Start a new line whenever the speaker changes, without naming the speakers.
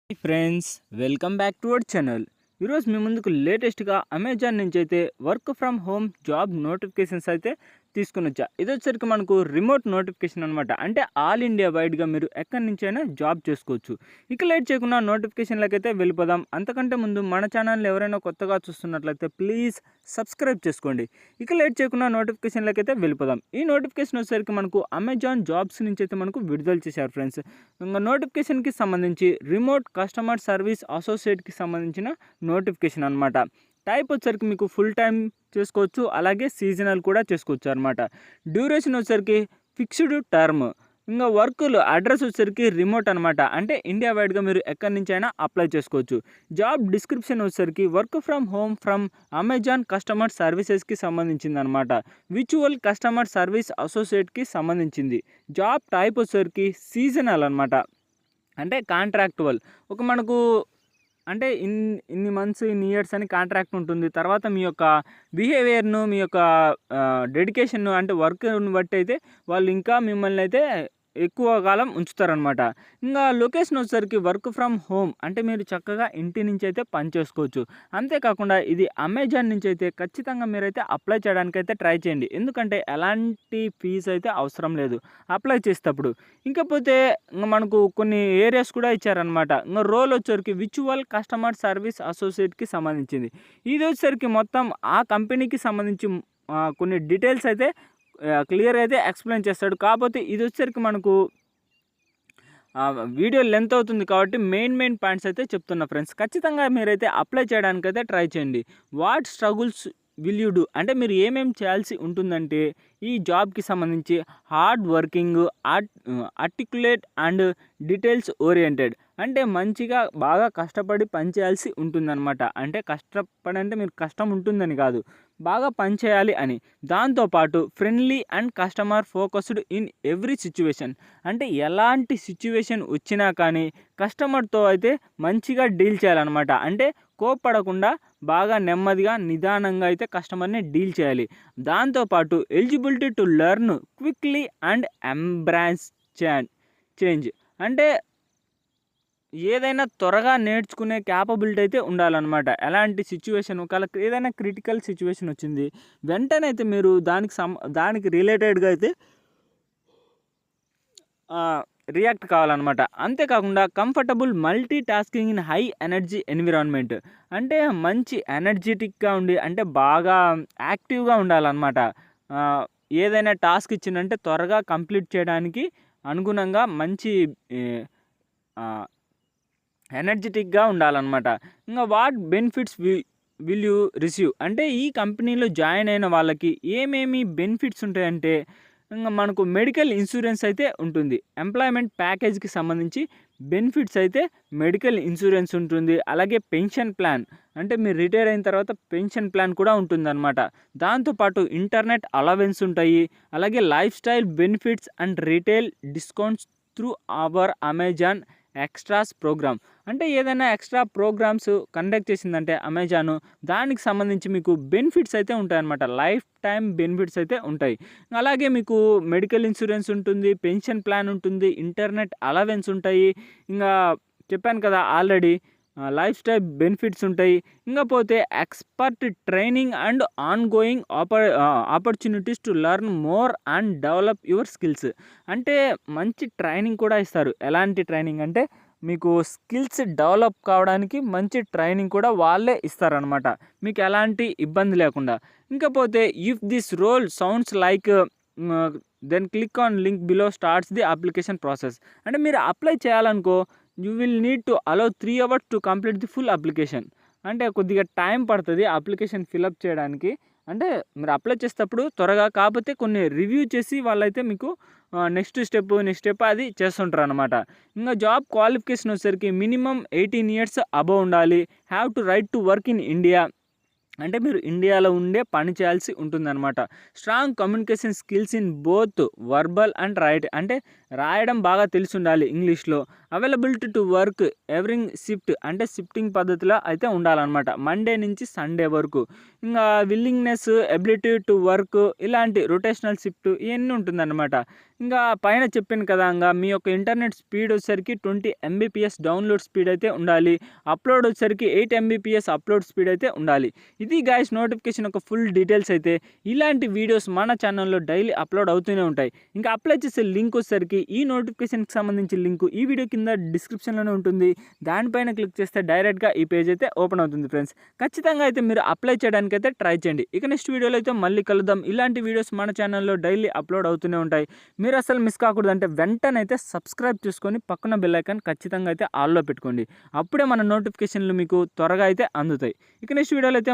Hi friends, welcome back to our channel. ఈరోజు మీ ముందుకు లేటెస్ట్గా అమెజాన్ నుంచి అయితే work from home job notifications అయితే తీసుకుని వచ్చా. ఇది వచ్చేసరికి మనకు రిమోట్ నోటిఫికేషన్ అనమాట. అంటే ఆల్ ఇండియా వైడ్గా మీరు ఎక్కడి నుంచైనా జాబ్ చేసుకోవచ్చు. ఇక లేట్ చేయకుండా నోటిఫికేషన్లకైతే వెళ్ళిపోదాం. అంతకంటే ముందు మన ఛానల్ ఎవరైనా కొత్తగా చూస్తున్నట్లయితే ప్లీజ్ సబ్స్క్రైబ్ చేసుకోండి. ఇక లేట్ చేయకుండా నోటిఫికేషన్లకైతే వెళ్ళిపోదాం. ఈ నోటిఫికేషన్ వచ్చేసరికి మనకు అమెజాన్ జాబ్స్ నుంచి అయితే మనకు విడుదల చేశారు ఫ్రెండ్స్. ఇంకా నోటిఫికేషన్కి సంబంధించి రిమోట్ కస్టమర్ సర్వీస్ అసోసియేట్కి సంబంధించిన నోటిఫికేషన్ అనమాట. టైప్ వచ్చేసరికి మీకు ఫుల్ టైం చేసుకోవచ్చు, అలాగే సీజనల్ కూడా చేసుకోవచ్చు అనమాట. డ్యూరేషన్ వచ్చేసరికి ఫిక్స్డ్ టర్మ్. ఇంకా వర్కులు అడ్రస్ వచ్చేసరికి రిమోట్ అనమాట. అంటే ఇండియా వైడ్గా మీరు ఎక్కడి నుంచి అయినా అప్లై చేసుకోవచ్చు. జాబ్ డిస్క్రిప్షన్ వచ్చేసరికి work from home from Amazon customer సర్వీసెస్కి సంబంధించింది అనమాట. విచువల్ కస్టమర్ సర్వీస్ అసోసియేట్కి సంబంధించింది. జాబ్ టైప్ వచ్చేసరికి సీజనల్ అనమాట. అంటే కాంట్రాక్టువల్. ఒక మనకు అంటే ఇన్ని మంత్స్, ఇన్ని ఇయర్స్ అని కాంట్రాక్ట్ ఉంటుంది. తర్వాత మీ యొక్క బిహేవియర్ను, మీ యొక్క డెడికేషన్ను, అంటే వర్క్ను బట్టి అయితే వాళ్ళు ఇంకా మిమ్మల్ని అయితే ఎక్కువ కాలం ఉంచుతారనమాట. ఇంకా లొకేషన్ వచ్చేసరికి వర్క్ ఫ్రమ్ హోమ్. అంటే మీరు చక్కగా ఇంటి నుంచి అయితే పని చేసుకోవచ్చు. అంతేకాకుండా ఇది అమెజాన్ నుంచి అయితే ఖచ్చితంగా మీరైతే అప్లై చేయడానికైతే ట్రై చేయండి. ఎందుకంటే ఎలాంటి ఫీజు అయితే అవసరం లేదు అప్లై చేసేటప్పుడు. ఇంకపోతే మనకు కొన్ని ఏరియాస్ కూడా ఇచ్చారనమాట. ఇంకా రోల్ వచ్చేసరికి విచువల్ కస్టమర్ సర్వీస్ అసోసియేట్కి సంబంధించింది. ఇది వచ్చేసరికి మొత్తం ఆ కంపెనీకి సంబంధించి కొన్ని డీటెయిల్స్ అయితే క్లియర్గా అయితే ఎక్స్ప్లెయిన్ చేస్తాడు. కాకపోతే ఇది వచ్చేసరికి మనకు వీడియో లెంత్ అవుతుంది కాబట్టి మెయిన్ పాయింట్స్ అయితే చెప్తున్నా ఫ్రెండ్స్. ఖచ్చితంగా మీరైతే అప్లై చేయడానికైతే ట్రై చేయండి. What struggles will you do, అంటే మీరు ఏమేమి చేయాల్సి ఉంటుందంటే ఈ జాబ్కి సంబంధించి hard working, articulate and details oriented. అంటే మంచిగా బాగా కష్టపడి పని చేయాల్సి ఉంటుందన్నమాట. అంటే కష్టపడి అంటే మీరు కష్టం ఉంటుందని కాదు, బాగా పని చేయాలి అని. దాంతోపాటు friendly and customer focused in every situation. అంటే ఎలాంటి సిచ్యువేషన్ వచ్చినా కానీ కస్టమర్తో అయితే మంచిగా డీల్ చేయాలన్నమాట. అంటే కోప్పడకుండా బాగా నెమ్మదిగా నిదానంగా అయితే కస్టమర్ని డీల్ చేయాలి. దాంతోపాటు eligibility to learn quickly and embrace change. అంటే ఏదైనా త్వరగా నేర్చుకునే క్యాపబిలిటీ అయితే ఉండాలన్నమాట. ఎలాంటి సిచ్యువేషన్, ఒకవేళ ఏదైనా క్రిటికల్ సిచ్యువేషన్ వచ్చింది వెంటనే అయితే మీరు దానికి రిలేటెడ్గా అయితే రియాక్ట్ కావాలన్నమాట. అంతేకాకుండా comfortable multi tasking in high energy environment. అంటే మంచి ఎనర్జెటిక్గా ఉండి, అంటే బాగా యాక్టివ్గా ఉండాలన్నమాట. ఏదైనా టాస్క్ ఇచ్చిందంటే త్వరగా కంప్లీట్ చేయడానికి అనుగుణంగా మంచి ఎనర్జెటిక్గా ఉండాలన్నమాట. ఇంకా what benefits will you receive, అంటే ఈ కంపెనీలో జాయిన్ అయిన వాళ్ళకి ఏమేమి బెనిఫిట్స్ ఉంటాయంటే ఇంకా మనకు మెడికల్ ఇన్సూరెన్స్ అయితే ఉంటుంది. ఎంప్లాయ్మెంట్ ప్యాకేజ్కి సంబంధించి బెనిఫిట్స్ అయితే మెడికల్ ఇన్సూరెన్స్ ఉంటుంది. అలాగే పెన్షన్ ప్లాన్, అంటే మీరు రిటైర్ అయిన తర్వాత పెన్షన్ ప్లాన్ కూడా ఉంటుందన్నమాట. దాంతోపాటు ఇంటర్నెట్ అలవెన్స్ ఉంటాయి. అలాగే lifestyle benefits and retail discounts through our Amazon extras programme. అంటే ఏదైనా ఎక్స్ట్రా ప్రోగ్రామ్స్ కండక్ట్ చేసిందంటే అమెజాను, దానికి సంబంధించి మీకు బెనిఫిట్స్ అయితే ఉంటాయన్నమాట. లైఫ్ టైం బెనిఫిట్స్ అయితే ఉంటాయి. అలాగే మీకు మెడికల్ ఇన్సూరెన్స్ ఉంటుంది, పెన్షన్ ప్లాన్ ఉంటుంది, ఇంటర్నెట్ అలవెన్స్ ఉంటాయి. ఇంకా చెప్పాను కదా ఆల్రెడీ, లైఫ్ స్టైల్ బెనిఫిట్స్ ఉంటాయి. ఇంకా పోతే expert training and on going opportunities to learn more and develop your skills. అంటే మంచి ట్రైనింగ్ కూడా ఇస్తారు. ఎలాంటి ట్రైనింగ్ అంటే మీకు స్కిల్స్ డెవలప్ కావడానికి మంచి ట్రైనింగ్ కూడా వాళ్ళే ఇస్తారనమాట, మీకు ఎలాంటి ఇబ్బంది లేకుండా. ఇంకా పోతే if this role sounds like then click on link below starts the application process. అంటే మీరు అప్లై చేయాలనుకో, you will need to allow 3 hours to complete the full application. అంటే కొద్దిగా టైం పడుతుంది అప్లికేషన్ ఫిలప్ చేయడానికి. అంటే మీరు అప్లై చేసేటప్పుడు త్వరగా, కాకపోతే కొన్ని రివ్యూ చేసి వాళ్ళైతే మీకు నెక్స్ట్ స్టెప్ అది చేస్తుంటారు అనమాట. ఇంకా జాబ్ క్వాలిఫికేషన్ వచ్చేసరికి మినిమం 18 years అబవ్ ఉండాలి. Have to right to work in India. అంటే మీరు ఇండియాలో ఉండే పని చేయాల్సి ఉంటుందన్నమాట. Strong communication skills in both verbal and right. అంటే రాయడం బాగా తెలిసి ఉండాలి ఇంగ్లీష్లో. అవైలబిలిటీ టు వర్క్ ఎవ్రింగ్ షిఫ్ట్ అంటే షిఫ్టింగ్ పద్ధతిలో అయితే ఉండాలన్నమాట, మండే నుంచి సండే వరకు. ఇంకా విల్లింగ్నెస్, ఎబిలిటీ టు వర్క్, ఇలాంటి రొటేషనల్ షిఫ్ట్ ఇవన్నీ ఉంటుందన్నమాట. ఇంకా పైన చెప్పాను కదా, ఇంకా మీ యొక్క ఇంటర్నెట్ స్పీడ్ వచ్చేసరికి 20 Mbps డౌన్లోడ్ స్పీడ్ అయితే ఉండాలి. అప్లోడ్ వచ్చేసరికి 8 Mbps అప్లోడ్ స్పీడ్ అయితే ఉండాలి. ఇది గైస్ నోటిఫికేషన్ యొక్క ఫుల్ డీటెయిల్స్ అయితే. ఇలాంటి వీడియోస్ మన ఛానల్లో డైలీ అప్లోడ్ అవుతూనే ఉంటాయి. ఇంకా అప్లై చేసే లింక్ వచ్చేసరికి ఈ నోటిఫికేషన్కి సంబంధించిన లింక్ ఈ వీడియో కింద డిస్క్రిప్షన్లోనే ఉంటుంది. దానిపైన క్లిక్ చేస్తే డైరెక్ట్గా ఈ పేజ్ అయితే ఓపెన్ అవుతుంది ఫ్రెండ్స్. ఖచ్చితంగా అయితే మీరు అప్లై చేయడానికి అయితే ట్రై చేయండి. ఇక నెక్స్ట్ వీడియోలో అయితే మళ్ళీ కలుద్దాం. ఇలాంటి వీడియోస్ మన ఛానల్లో డైలీ అప్లోడ్ అవుతూనే ఉంటాయి. మీరు అసలు మిస్ కాకూడదు అంటే వెంటనే అయితే సబ్స్క్రైబ్ చేసుకొని పక్కన బెల్ ఐకాన్ ఖచ్చితంగా అయితే ఆల్లో పెట్టుకోండి. అప్పుడే మన నోటిఫికేషన్లు మీకు త్వరగా అయితే అందుతాయి. ఇక నెక్స్ట్ వీడియోలో అయితే